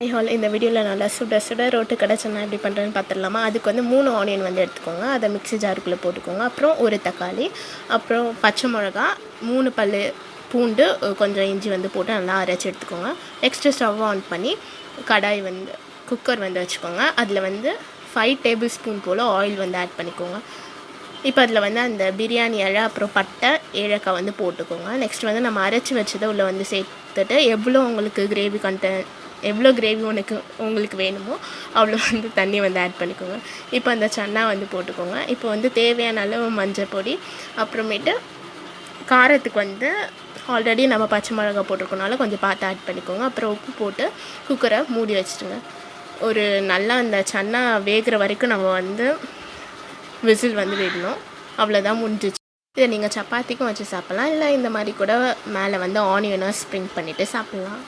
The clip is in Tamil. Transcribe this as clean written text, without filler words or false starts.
இந்த வீடியோவில் நல்லா சுட சுட ரோட்டு கடை சன்னா எப்படி பண்ணுறேன்னு பார்த்துடலாமா. அதுக்கு வந்து 3 ஆனியன் வந்து எடுத்துக்கோங்க. அதை மிக்ஸி ஜாருக்குள்ளே போட்டுக்கோங்க. அப்புறம் ஒரு தக்காளி, அப்புறம் பச்சை மிளகா, 3 பல் பூண்டு, கொஞ்சம் இஞ்சி வந்து போட்டு நல்லா அரைச்சி எடுத்துக்கோங்க. நெக்ஸ்ட்டு ஸ்டவ் ஆன் பண்ணி கடாய் வந்து குக்கர் வந்து வச்சுக்கோங்க. அதில் வந்து 5 டேபிள் ஸ்பூன் போல் ஆயில் வந்து ஆட் பண்ணிக்கோங்க. இப்போ அதில் வந்து அந்த பிரியாணி இலை, அப்புறம் பட்டை, ஏலக்காய் வந்து போட்டுக்கோங்க. நெக்ஸ்ட் வந்து நம்ம அரைச்சி வச்சதை உள்ளே வந்து சேர்த்துட்டு எவ்வளோ உங்களுக்கு எவ்வளோ கிரேவி உங்களுக்கு வேணுமோ அவ்வளோ வந்து தண்ணி வந்து ஆட் பண்ணிக்கோங்க. இப்போ அந்த சன்னா வந்து போட்டுக்கோங்க. இப்போ வந்து தேவையான அளவு மஞ்சள் பொடி, அப்புறமேட்டு காரத்துக்கு வந்து ஆல்ரெடி நம்ம பச்சை மிளகா போட்டிருக்கனால கொஞ்சம் பார்த்து ஆட் பண்ணிக்கோங்க. அப்புறம் உப்பு போட்டு குக்கரை மூடி வச்சுடுங்க. ஒரு நல்லா அந்த சன்னா வேகிற வரைக்கும் நம்ம வந்து விசில் வந்து விடணும். அவ்வளோதான், முடிஞ்சிச்சு. இதை நீங்கள் சப்பாத்திக்கும் வச்சு சாப்பிட்லாம், இல்லை இந்த மாதிரி கூட மேலே வந்து ஆனியனாக ஸ்ப்ரிங் பண்ணிவிட்டு சாப்பிட்லாம்.